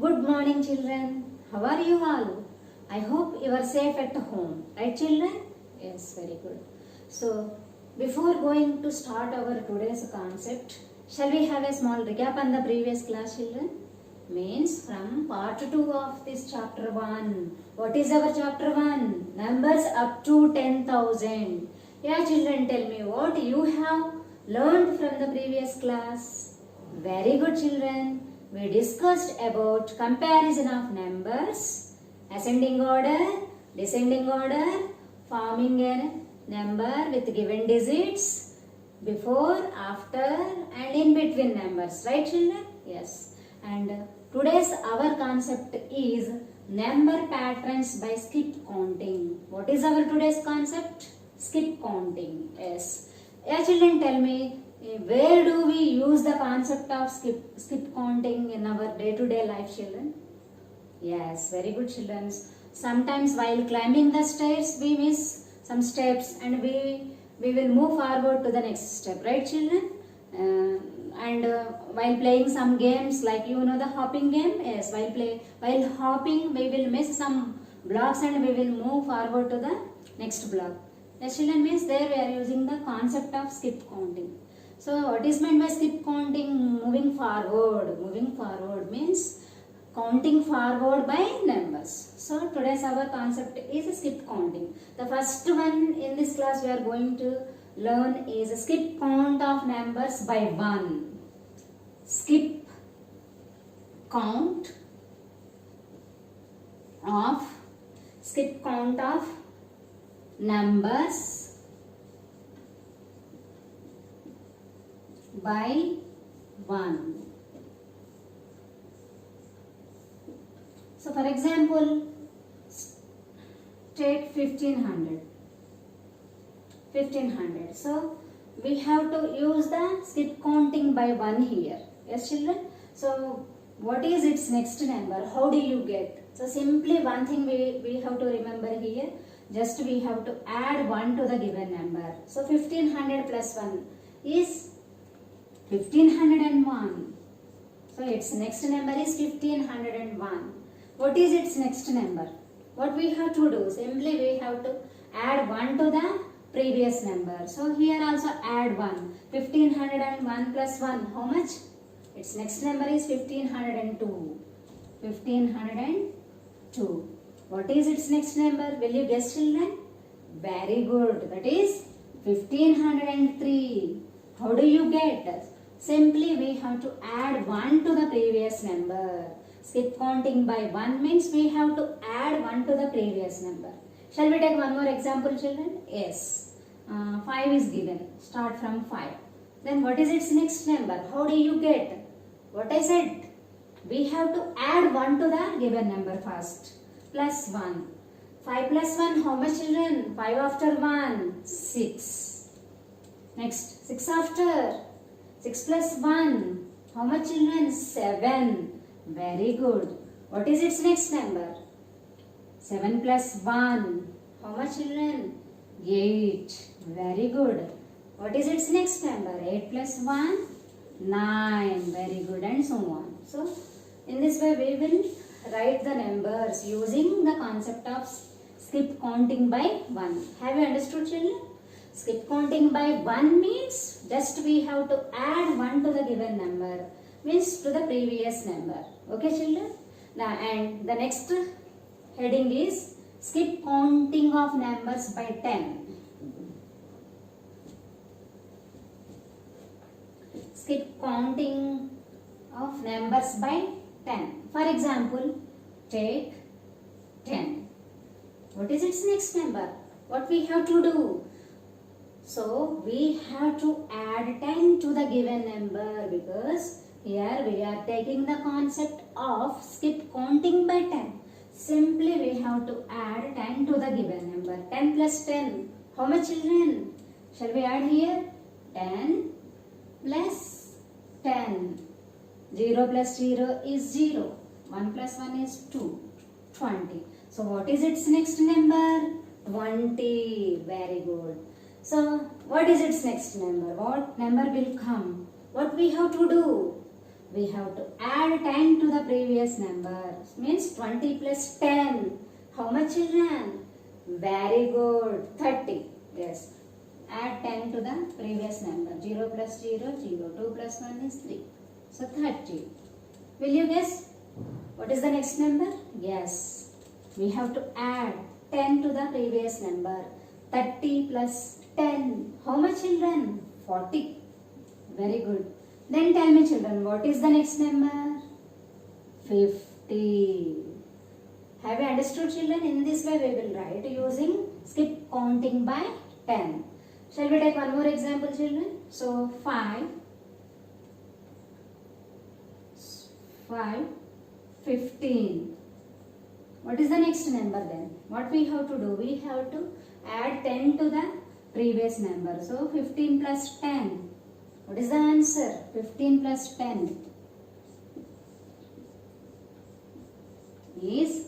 Good morning, children. How are you all? I hope you are safe at home. Right, children? Yes, very good. So, before going to start our today's concept, shall we have a small recap on the previous class, children? Means from part 2 of this chapter 1. What is our chapter 1? Numbers up to 10,000. Yeah, children, tell me what you have learned from the previous class. Very good, children. We discussed about comparison of numbers, ascending order, descending order, forming a number with given digits, before, after and in between numbers. Right, children? Yes. And today's our concept is number patterns by skip counting. What is our today's concept? Skip counting. Yes. Yeah, children, tell me, where do we use the concept of skip counting in our day-to-day life, children? Yes, very good, children. Sometimes while climbing the stairs, we miss some steps and we will move forward to the next step, right, children? While playing some games, like you know the hopping game, yes, while hopping, we will miss some blocks and we will move forward to the next block. Yes, children, means there we are using the concept of skip counting. So what is meant by skip counting? Moving forward. Moving forward means counting forward by numbers. So today's our concept is skip counting. The first one in this class we are going to learn is skip count of numbers by 1. Skip count of numbers by 1. So for example, take 1500. So we have to use the skip counting by 1 here. Yes, children? So what is its next number? How do you get? So simply one thing we have to remember here. Just we have to add 1 to the given number. So 1500 plus 1 is 1501. So its next number is 1501. What is its next number? What we have to do? Simply we have to add 1 to the previous number. So here also add 1. 1501 plus 1. How much? Its next number is 1502. 1502. What is its next number? Will you guess, children? Very good. That is 1503. How do you get? Simply we have to add 1 to the previous number. Skip counting by 1 means we have to add 1 to the previous number. Shall we take one more example, children? Yes. 5 is given. Start from 5. Then what is its next number? How do you get? What I said? We have to add 1 to the given number first. Plus 1. 5 plus 1, how much, children? 5 after 1, 6. Next, 6 after. 6 plus 1, how much, children? 7. Very good. What is its next number? 7 plus 1, how much, children? 8. Very good. What is its next number? 8 plus 1, 9. Very good, and so on. So, in this way we will write the numbers using the concept of skip counting by 1. Have you understood, children? Skip counting by 1 means just we have to add 1 to the given number, means to the previous number. Okay, children? Now, and the next heading is skip counting of numbers by 10. Skip counting of numbers by 10. For example, take 10. What is its next number? What we have to do? So we have to add 10 to the given number, because here we are taking the concept of skip counting by 10. Simply we have to add 10 to the given number. 10 plus 10. How much, children? Shall we add here? 10 plus 10. 0 plus 0 is 0. 1 plus 1 is 2. 20. So what is its next number? 20. Very good. So what is its next number? What number will come? What we have to do? we have to add 10 to the previous number. Means 20 plus 10. How much, children? Very good. 30. Yes. Add 10 to the previous number. 0 plus 0, 0. 2 plus 1 is 3. So 30. Will you guess? What is the next number? Yes. We have to add 10 to the previous number. 30 plus 10. How much, children? 40. Very good. Then tell me, children, what is the next number? 50. Have you understood, children? In this way we will write using skip counting by 10. Shall we take one more example, children? So 5, 15. What is the next number then? What we have to do? We have to add 10 to the previous number. So 15 plus 10. What is the answer? 15 plus 10 is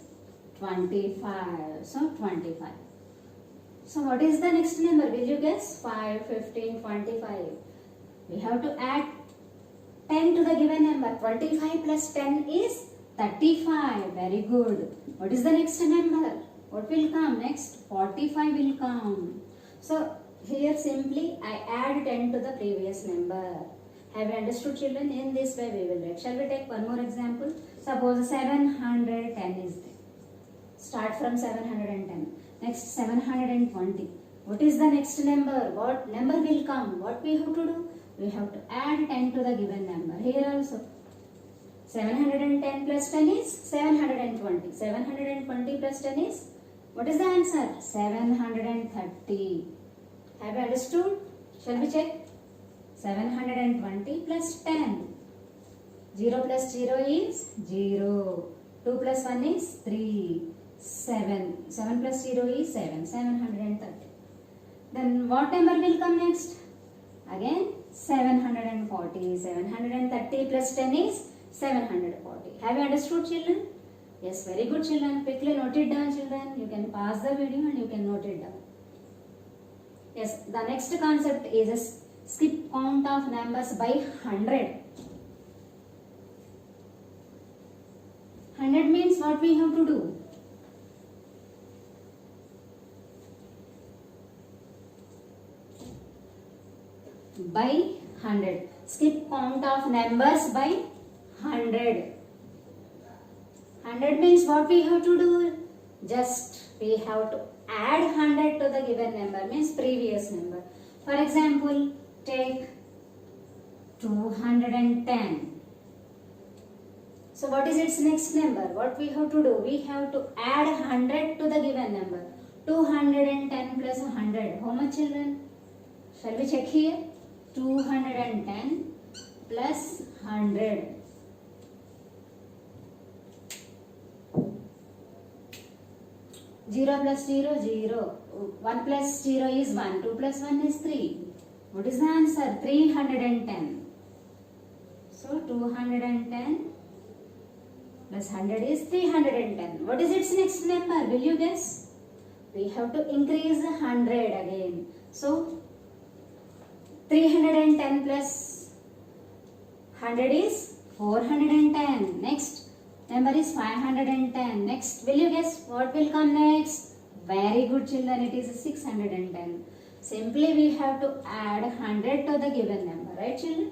25. So 25. So what is the next number? Will you guess? 5, 15, 25. We have to add 10 to the given number. 25 plus 10 is 35. Very good. What is the next number? What will come next? 45 will come. So here simply I add 10 to the previous number. Have you understood, children? In this way we will write. Shall we take one more example? Suppose 710 is there. Start from 710. Next 720. What is the next number? What number will come? What we have to do? We have to add 10 to the given number. Here also 710 plus 10 is 720. 720 plus 10 is, what is the answer? 730. Have you understood? Shall we check? 720 plus 10. 0 plus 0 is 0. 2 plus 1 is 3. 7. 7 plus 0 is 7. 730. Then what number will come next? Again 740. 730 plus 10 is 740. Have you understood, children? Yes, very good, children. Quickly note it down, children. You can pause the video and you can note it down. Yes, the next concept is a skip count of numbers by 100. 100 means what we have to do? By 100. Skip count of numbers by 100. 100 means what we have to do? Just we have to add 100 to the given number, means previous number. For example, take 210. So what is its next number? What we have to do? We have to add 100 to the given number. 210 plus 100. How much, children? Shall we check here? 210 plus 100. Zero plus 0, 0. 1 plus 0 is 1. 2 plus 1 is 3. What is the answer? 310. So 210 plus 100 is 310. What is its next number? Will you guess? We have to increase 100 again. So 310 plus 100 is 410. Next number is 510. Next, will you guess what will come next? Very good, children. It is 610. Simply we have to add 100 to the given number. Right, children?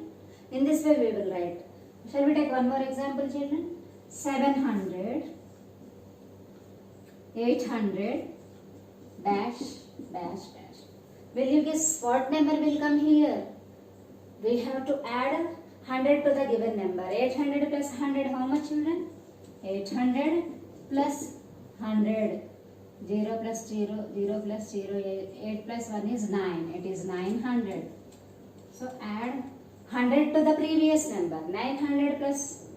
In this way we will write. Shall we take one more example, children? 700, 800, dash, dash, dash. Will you guess what number will come here? We have to add 100 to the given number. 800 plus 100, how much, children? 800 plus 100. 0 plus 0, 0 plus 0, 8 plus 1 is 9. It is 900. So add 100 to the previous number. 900 plus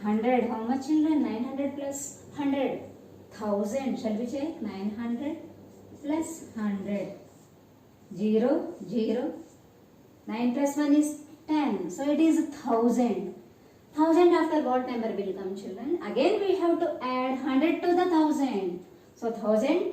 100, how much, children? 900 plus 100. 1000. Shall we check? 900 plus 100. 0, 0. 9 plus 1 is 10. So it is 1000. 1000 after what number will come, children? Again we have to add 100 to the 1000. So 1000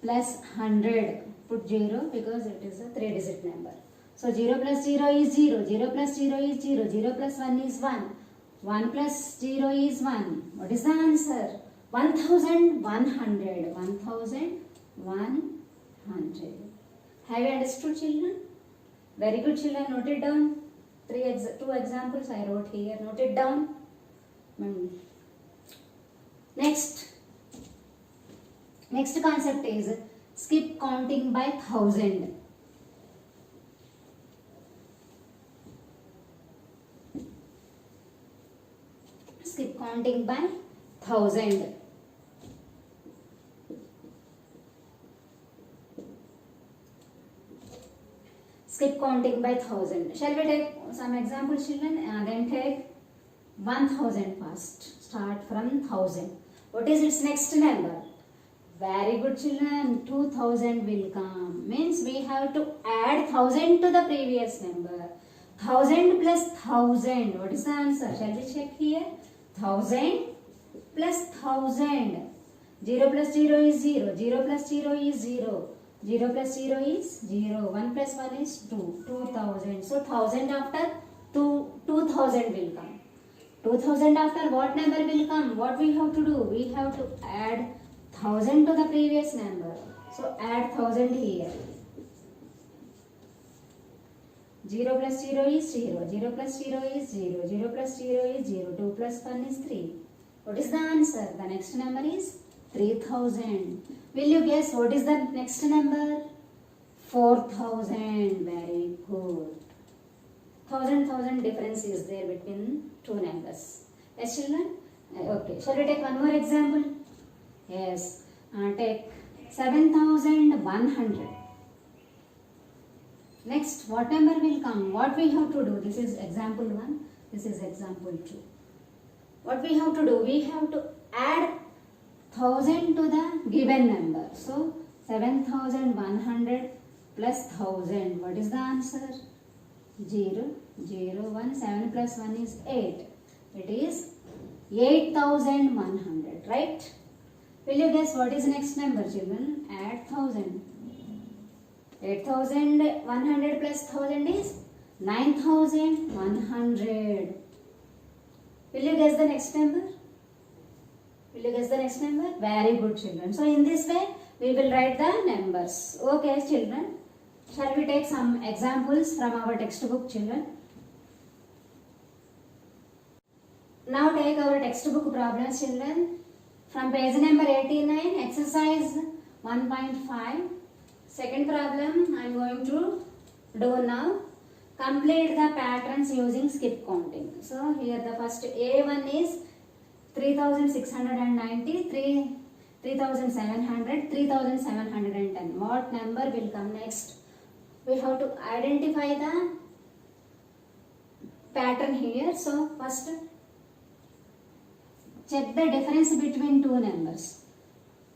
plus 100. Put 0 because it is a 3-digit number. So 0 plus 0 is 0, 0 plus 0 is 0, 0 plus 1 is 1, 1 plus 0 is 1. What is the answer? 1100. 1100. Have you understood, children? Very good, children. Note it down. Two examples I wrote here. Note it down. Next concept is skip counting by 1000. Skip counting by 1000. Skip counting by 1000. Shall we take some examples, children? Then take 1000 first. Start from 1000. What is its next number? Very good, children. 2000 will come. Means we have to add 1000 to the previous number. 1000 plus 1000. What is the answer? Shall we check here? 1000 plus 1000. 0 plus 0 is 0. 0 plus 0 is 0. 0 plus 0 is 0. 1 plus 1 is 2. 2000. So 1000 after 2000 will come. 2000 after what number will come? What we have to do? We have to add 1000 to the previous number. So add 1000 here. 0 plus 0 is 0. 0 plus 0 is 0. 0 plus 0 is 0. 2 plus 1 is 3. What is the answer? The next number is 3000. Will you guess what is the next number? 4000. Very good. 1000 difference is there between two numbers. Yes, children? Okay. Shall we take one more example? Yes. Take 7100. Next, what number will come? What we have to do? This is example 1. This is example 2. What we have to do? We have to add 1000 to the given number. So 7100 plus 1000. What is the answer? 0, 0, 1. 7 plus 1 is 8. It is 8100. Right? Will you guess what is next number, children? Add 1000. 8100 plus 1000 is 9100. Will you guess the next number? Will you guess the next number? Very good, children. So in this way, we will write the numbers. Okay, children. Shall we take some examples from our textbook, children? Now take our textbook problems, children. From page number 89, exercise 1.5. Second problem I am going to do now. Complete the patterns using skip counting. So here the first A1 is 3690, 3700, 3710. What number will come next? We have to identify the pattern here. So first check the difference between two numbers.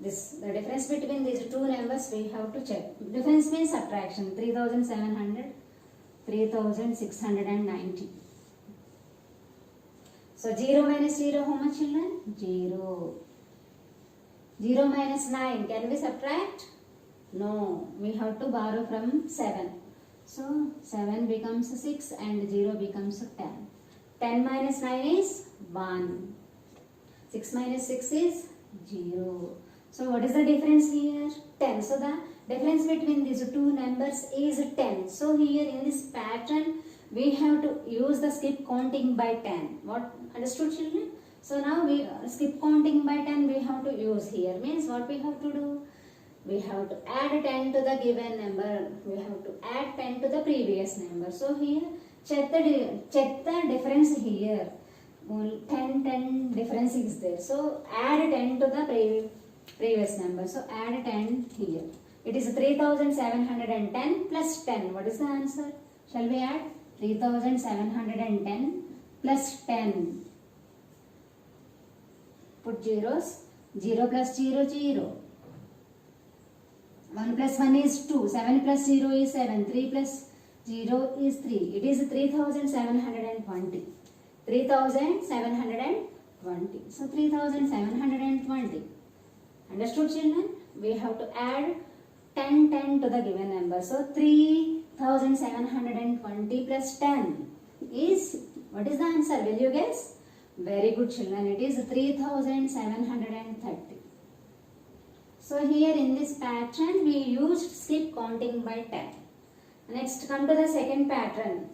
The difference between these two numbers we have to check. Difference means subtraction. 3700, 3690. So 0 minus 0, how much, children? 0. 0 minus 9, can we subtract? No, we have to borrow from 7. So 7 becomes 6 and 0 becomes 10. 10 minus 9 is 1. 6 minus 6 is 0. So what is the difference here? 10. So the difference between these two numbers is 10. So here in this pattern, we have to use the skip counting by 10. What? Understood, children? So now we skip counting by 10 we have to use here. Means what we have to do? We have to add 10 to the given number. We have to add 10 to the previous number. So here check the difference here. 10 difference is there. So add 10 to the previous number. So add 10 here. It is 3710 plus 10. What is the answer? Shall we add? 3710 plus 10. Put zeros. 0 plus 0, 0. 1 plus 1 is 2. 7 plus 0 is 7. 3 plus 0 is 3. It is 3720. 3720. So 3720. Understood, children? We have to add 10 to the given number. So 3000 3720 plus 10 is, what is the answer? Will you guess? Very good children, it is 3730. So here in this pattern we used skip counting by 10. Next come to the second pattern.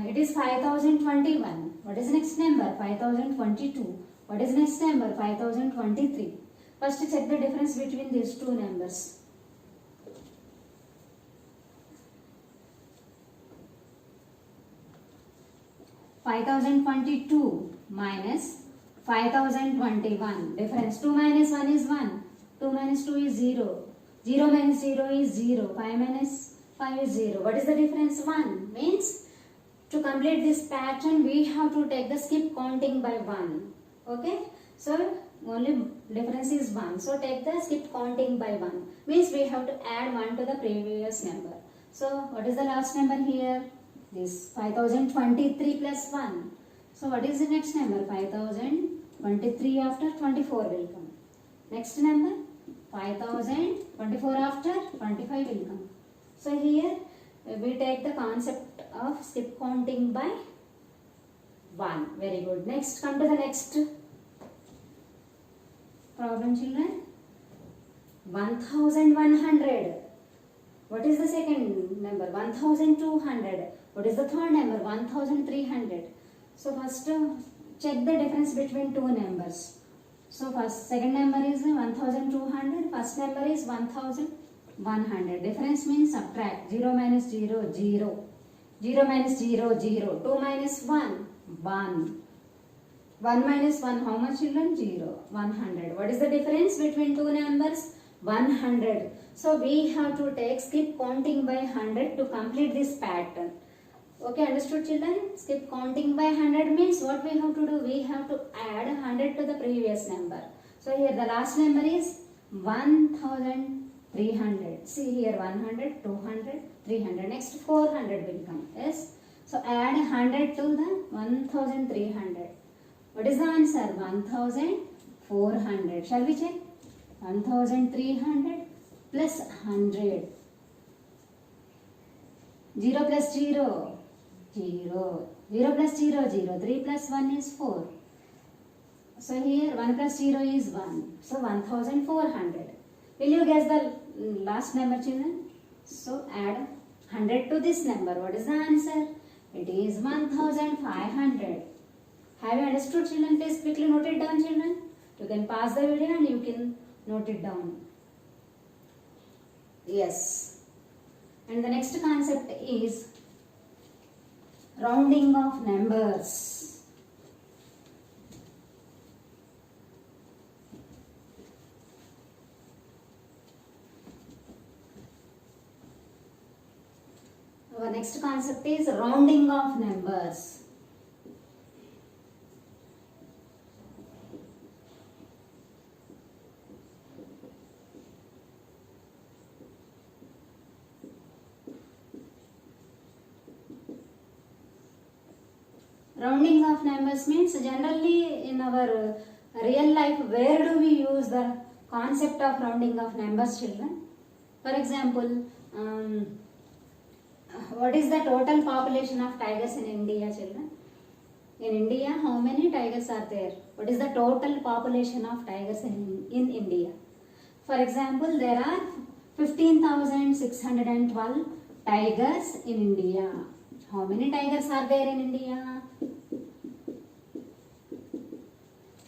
It is 5021. What is the next number? 5022. What is the next number? 5023. First check the difference between these two numbers. (5022) minus 5021. Difference 2 minus 1 is 1. 2 minus 2 is 0. 0 minus 0 is 0. 5 minus 5 is 0. What is the difference? 1. Means to complete this pattern we have to take the skip counting by 1. Okay. So only difference is 1. So take the skip counting by 1. Means we have to add 1 to the previous number. So what is the last number here? This 5023 plus 1. So what is the next number? 5023 after 24 will come. Next number 5024 after 25 will come. So here we take the concept of skip counting by 1. Very good. Next come to the next problem children. 1100. What is the second number? 1200. What is the third number? 1300. So first check the difference between two numbers. So second number is 1200. First number is 1100. Difference means subtract. 0 minus 0, 0. 0 minus 0, 0. 2 minus 1, 1. 1 minus 1, how much children? 0. 100. What is the difference between two numbers? 100. So we have to take skip counting by 100 to complete this pattern. Okay, understood children? Skip counting by 100 means what we have to do? We have to add 100 to the previous number. So here the last number is 1300. See here 100, 200, 300. Next 400 will come. Yes. So add 100 to the 1300. What is the answer? 1400. Shall we check? 1300 plus 100. 0 plus 0. 0. 0 plus 0, 0. 3 plus 1 is 4. So here 1 plus 0 is 1. So 1400. Will you guess the last number children? So add 100 to this number. What is the answer? It is 1500. Have you understood children? Please quickly note it down children. You can pause the video and you can note it down. Yes. And the next concept is rounding of numbers. Our next concept is rounding of numbers. Rounding of numbers means generally in our real life, where do we use the concept of rounding of numbers children? For example, what is the total population of tigers in India children? In India, how many tigers are there? What is the total population of tigers in India? For example, there are 15,612 tigers in India. How many tigers are there in India?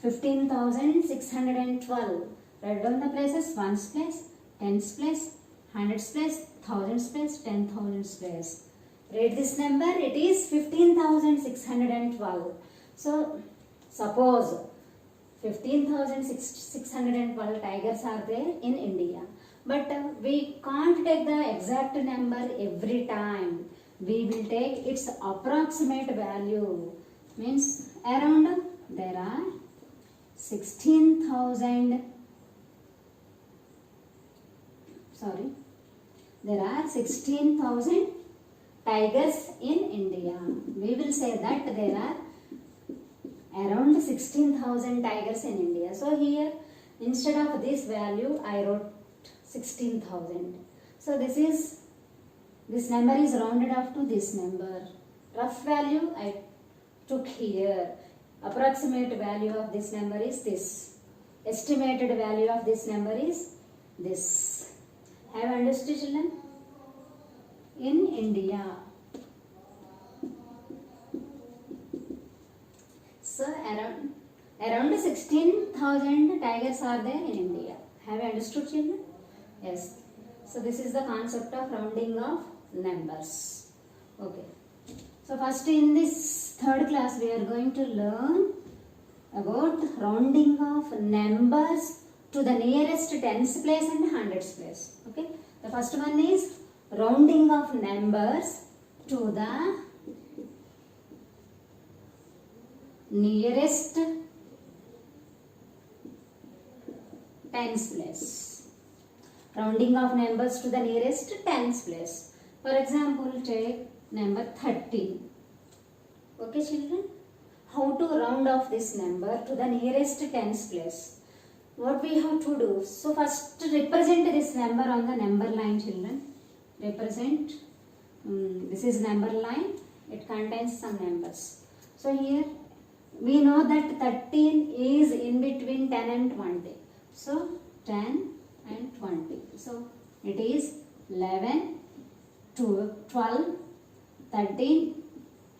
15,612. Write down the places: ones place, tens place, hundreds place, thousands place, 10,000 place. Read this number. It is 15,612. So suppose 15,612 tigers are there in India. But we can't take the exact number every time. We will take its approximate value. Means around there are 16,000. There are 16,000 tigers in India. We will say that there are around 16,000 tigers in India. So here instead of this value I wrote 16,000. So this is This number is rounded off to this number. Rough value I took here. Approximate value of this number is this. Estimated value of this number is this. Have you understood, children? In India. So around 16,000 tigers are there in India. Have you understood, children? Yes. So this is the concept of rounding of numbers. Okay. So first in this third class we are going to learn about rounding of numbers to the nearest tens place and hundreds place. Okay. The first one is rounding of numbers to the nearest tens place. Rounding of numbers to the nearest tens place. For example, take number 13. Okay, children? How to round off this number to the nearest tens place? What we have to do? So first represent this number on the number line, children. Represent. This is number line. It contains some numbers. So here we know that 13 is in between 10 and 20. So 10 and 20. So it is 11, 12, 13,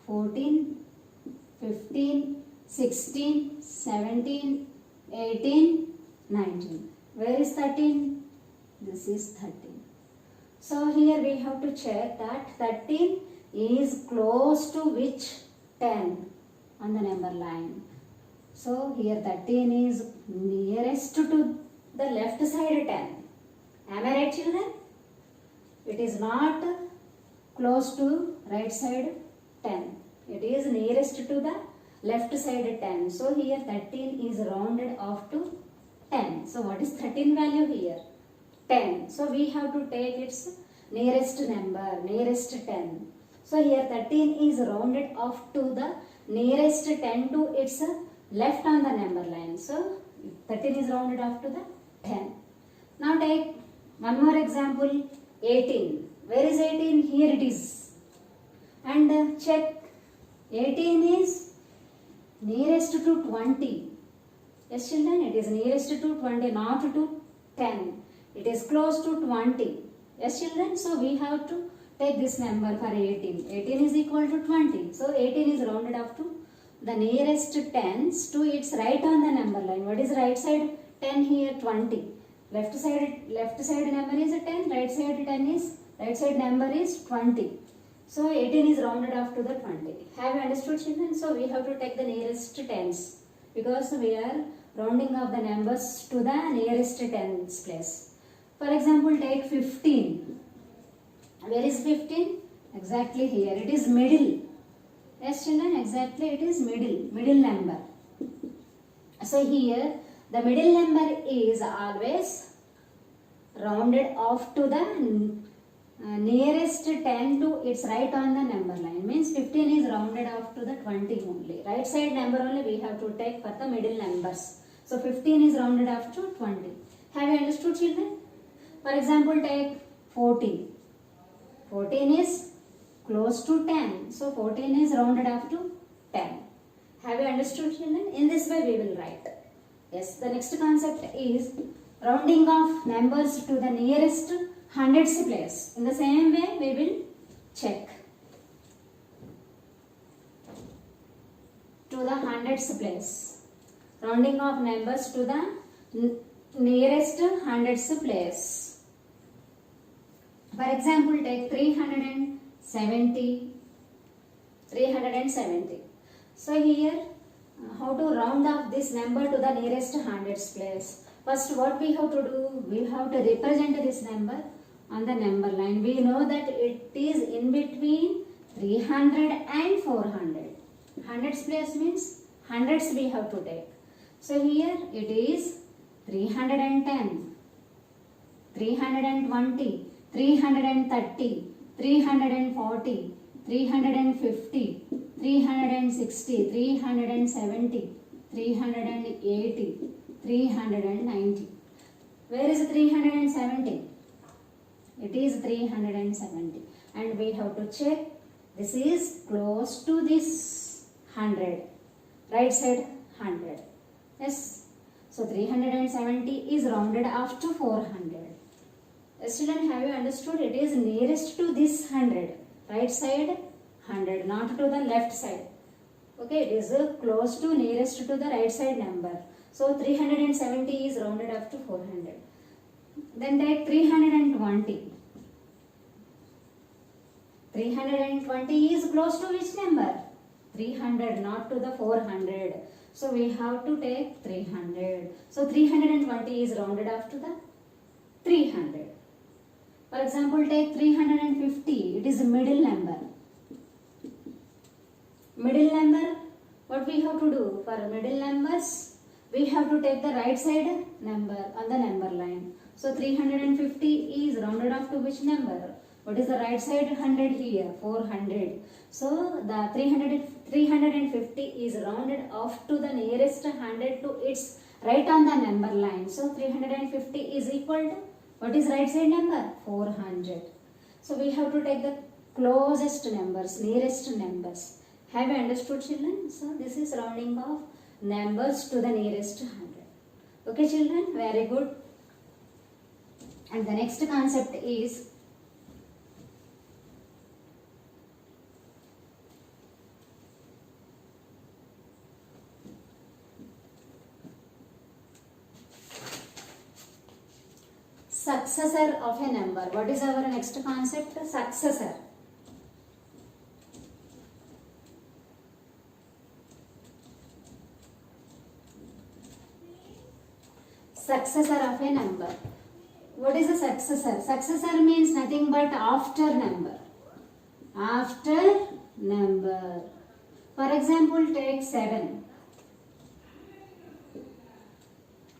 14, 15, 16, 17, 18, 19. Where is 13? This is 13. So here we have to check that 13 is close to which 10 on the number line. So here 13 is nearest to the left side 10. Am I right, children? It is not close to right side 10. It is nearest to the left side 10. So here 13 is rounded off to 10. So what is 13 value here? 10. So we have to take its nearest number, nearest 10. So here 13 is rounded off to the nearest 10 to its left on the number line. So 13 is rounded off to the 10. Now take one more example, 18. Where is 18? Here it is. And check, 18 is nearest to 20. Yes, children, it is nearest to 20, not to 10. It is close to 20. Yes, children, so we have to take this number for 18. 18 is equal to 20. So 18 is rounded off to the nearest tens to its right on the number line. What is right side 10 here? 20. Left side number is 10. Right side number is 20. So 18 is rounded off to the 20. Have you understood, children? So we have to take the nearest tens because we are rounding off the numbers to the nearest tens place. For example, take 15. Where is 15? Exactly here. It is middle. Yes, children, exactly it is middle number. So here the middle number is always rounded off to the nearest 10 to its right on the number line. Means 15 is rounded off to the 20 only. Right side number only we have to take for the middle numbers. So 15 is rounded off to 20. Have you understood, children? For example, take 14. 14 is close to 10. So 14 is rounded off to 10. Have you understood, children? In this way we will write. Yes, the next concept is rounding off numbers to the nearest hundreds place. In the same way we will check. To the hundreds place. Rounding off numbers to the nearest hundreds place. For example, take 370. So here, how to round off this number to the nearest hundreds place? First, what we have to do? We have to represent this number on the number line. We know that it is in between 300 and 400. Hundreds place means hundreds we have to take. So here it is 310, 320, 330, 340, 350, 360, 370, 380, 390. Where is 370? It is 370. and we have to check this is close to this 100, right side 100. Yes, so 370 is rounded off to 400. Yes children, have you understood? It is nearest to this 100, right side 100, not to the left side. Okay, it is close to nearest to the right side number. So 370 is rounded up to 400. Then take 320. 320 is close to which number? 300, not to the 400. So we have to take 300. So 320 is rounded off to the 300. For example, take 350. It is a middle number. Middle number, what we have to do? For middle numbers, we have to take the right side number on the number line. So 350 is rounded off to which number? What is the right side 100 here? 400. So the 350 is rounded off to the nearest 100 to its right on the number line. So 350 is equal to, what is right side number? 400. So we have to take the closest numbers, nearest numbers. Have you understood children? So this is rounding off numbers to the nearest 100. Okay children, very good. And the next concept is successor of a number. What is our next concept? Successor. Successor of a number. What is a successor? Successor means nothing but after number. After number. For example, take 7.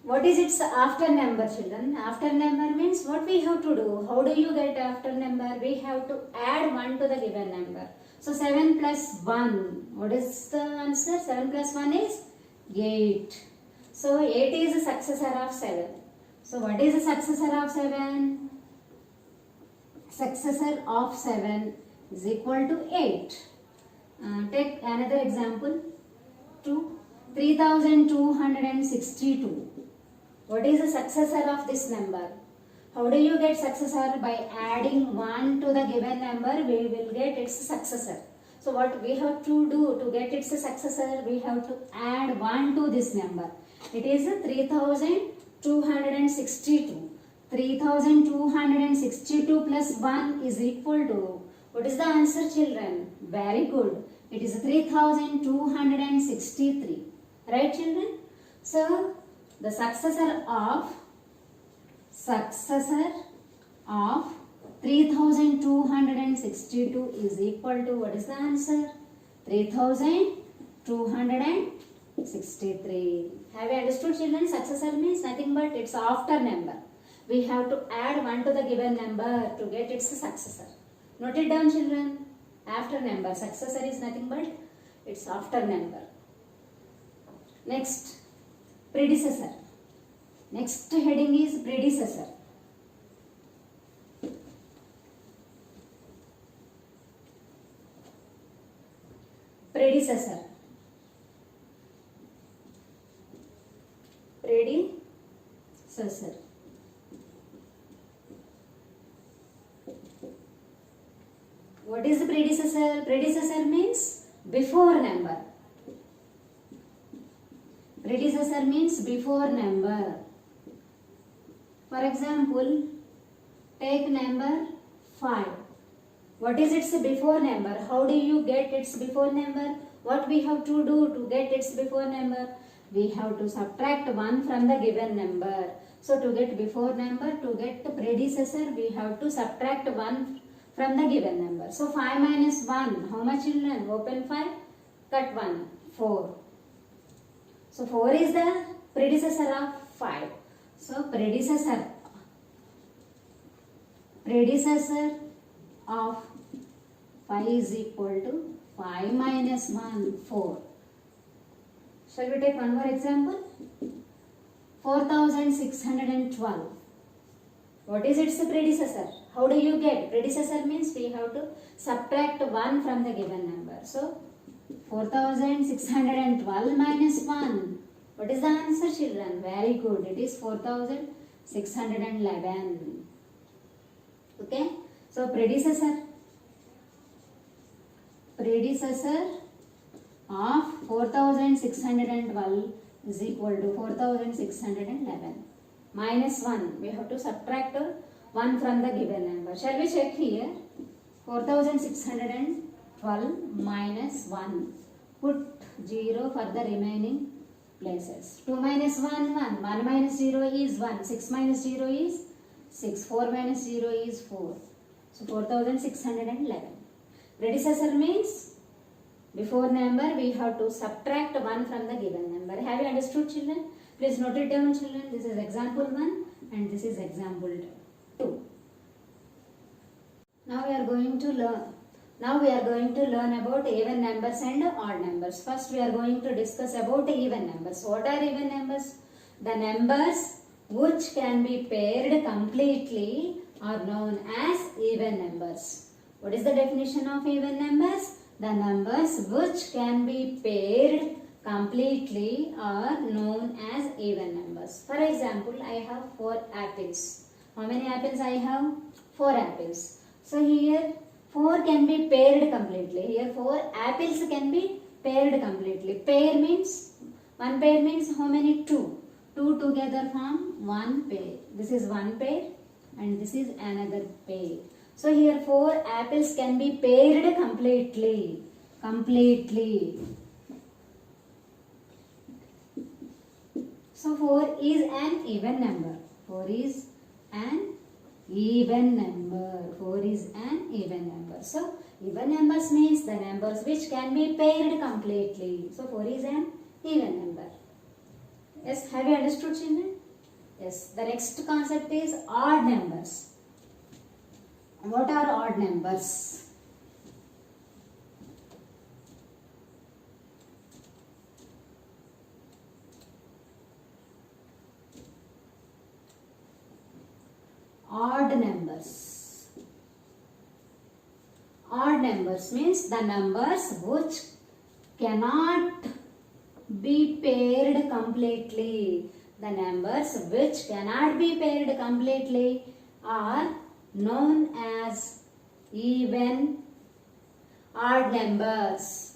What is its after number, children? After number means what we have to do? How do you get after number? We have to add 1 to the given number. So 7 plus 1. What is the answer? 7 plus 1 is 8. So 8 is the successor of 7. So what is the successor of 7? Successor of 7 is equal to 8. Take another example. 3262. What is the successor of this number? How do you get successor? By adding 1 to the given number, we will get its successor. So what we have to do to get its successor? We have to add 1 to this number. It is 3262. 3262 plus 1 is equal to, what is the answer children? Very good. It is 3263. Right children? So the successor of 3262 is equal to, what is the answer? 3263. Have you understood children? Successor means nothing but its after number. We have to add 1 to the given number to get its successor. Note it down children. After number. Successor is nothing but its after number. Next, predecessor. Next heading is predecessor. Predecessor. Predecessor. What is the predecessor? Predecessor means before number. Predecessor means before number. For example, take number 5. What is its before number? How do you get its before number? What we have to do to get its before number? We have to subtract 1 from the given number. So to get before number, to get the predecessor, we have to subtract 1 from the given number. So 5 minus 1, how much children? Open 5, cut 1, 4. So 4 is the predecessor of 5. So predecessor of 5 is equal to 5 minus 1, 4. Shall we take one more example? 4612. What is its predecessor? How do you get? Predecessor means we have to subtract 1 from the given number. So 4612 minus 1. What is the answer, children? Very good. It is 4611. Okay. So predecessor of 4612 is equal to 4611 minus 1. We have to subtract 1 from the given number. Shall we check here? 4612 minus 1. Put 0 for the remaining places. 2 minus 1, 1. 1 minus 0 is 1. 6 minus 0 is 6. 4 minus 0 is 4. So 4611. Predecessor means before number we have to subtract 1 from the given number. Have you understood, children? Please note it down, children. This is example 1 and this is example 2. Now we are going to learn about even numbers and odd numbers. First we are going to discuss about even numbers. What are even numbers? The numbers which can be paired completely are known as even numbers. What is the definition of even numbers? The numbers which can be paired completely are known as even numbers. For example, I have 4 apples. How many apples I have? 4 apples. So here 4 can be paired completely. Here 4 apples can be paired completely. Pair means, one pair means how many? 2. 2 together form one pair. This is one pair and this is another pair. So here 4 apples can be paired completely. So 4 is an even number. 4 is an even number. 4 is an even number. So even numbers means the numbers which can be paired completely. So 4 is an even number. Yes, have you understood, children? Yes, the next concept is odd numbers. What are odd numbers? Odd numbers. Odd numbers means the numbers which cannot be paired completely. The numbers which cannot be paired completely are known as even odd numbers.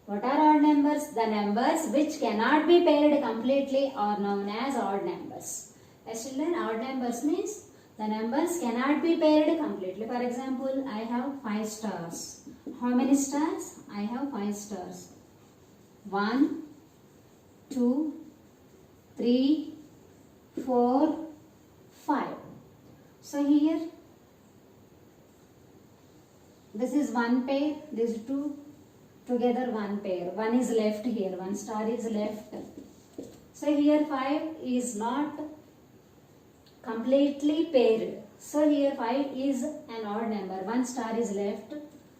What are odd numbers? The numbers which cannot be paired completely are known as odd numbers. As children, odd numbers means the numbers cannot be paired completely. For example, I have 5 stars. How many stars? I have 5 stars. 1, 2, 3, 4, 5. So here, this is one pair, these 2 together one pair. 1 is left here, 1 star is left. So here 5 is not completely paired. So here 5 is an odd number. 1 star is left,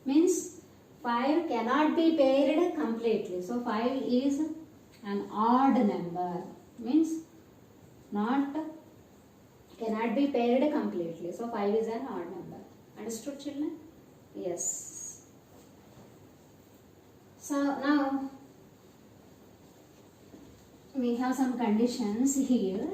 means 5 cannot be paired completely. So 5 is an odd number, means cannot be paired completely. So 5 is an odd number. Understood, children? Yes. So now we have some conditions here.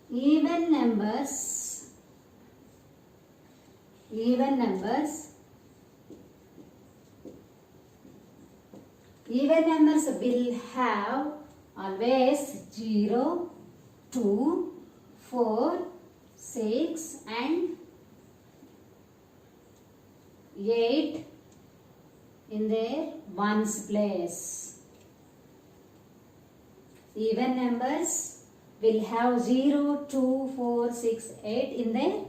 Even numbers will have always 0, 2, 4, 6 and 8 in their ones place. Even numbers will have 0, 2, 4, 6, 8 in their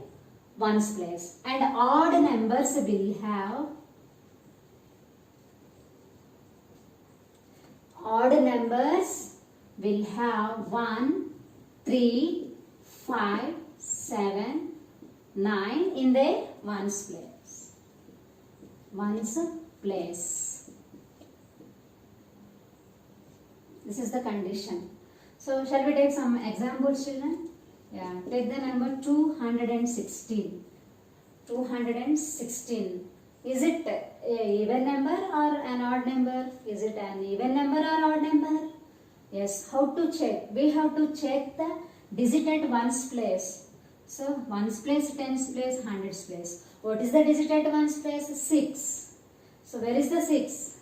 ones place. And odd numbers will have 1, 3, 5, 7, 9 in their ones place. Ones place. This is the condition. So shall we take some examples, children? Yeah, take the number 216. 216. Is it a even number or an odd number? Is it an even number or odd number? Yes, how to check? We have to check the digit at ones place. So ones place, tens place, hundreds place. What is the digit at ones place? 6. So where is the 6?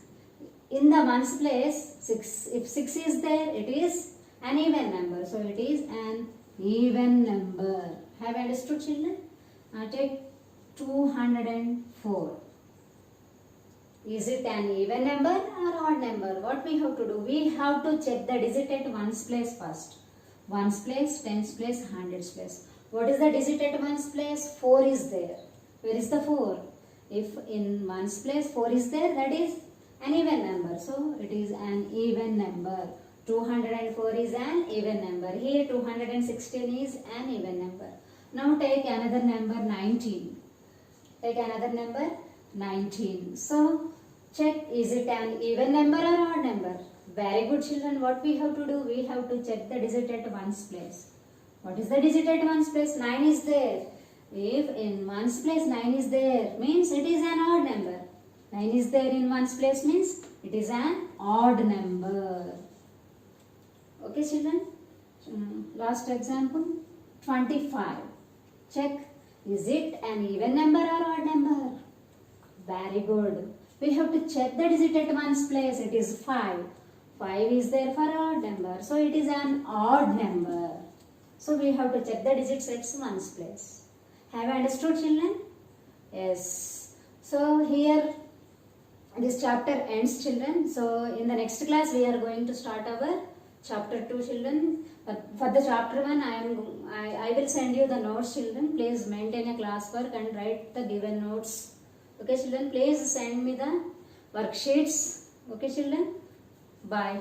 In the ones place, 6. If 6 is there, it is an even number. So it is an even number. Have you understood, children? Now take 204. Is it an even number or odd number? What we have to do? We have to check the digit at ones place first. Ones place, tens place, hundreds place. What is the digit at ones place? 4 is there. Where is the 4? If in ones place 4 is there, that is an even number. So it is an even number. 204 is an even number. Here 216 is an even number. Now take another number 19. Take another number 19. So check, is it an even number or odd number? Very good, children. What we have to do? We have to check the digit at ones place. What is the digit at ones place? 9 is there. If in ones place 9 is there, means it is an odd number. 9 is there in ones place means it is an odd number. Okay, children. Last example 25. Check, is it an even number or odd number? Very good. We have to check the digit at ones place. It is 5. 5 is there for odd number. So it is an odd number. So we have to check the digits at ones place. Have you understood, children? Yes. So here this chapter ends, children. So in the next class we are going to start our chapter 2, children. But for the chapter 1 I will send you the notes, children. Please maintain a class work and write the given notes. Okay, children. Please send me the worksheets. Okay, children. Bye.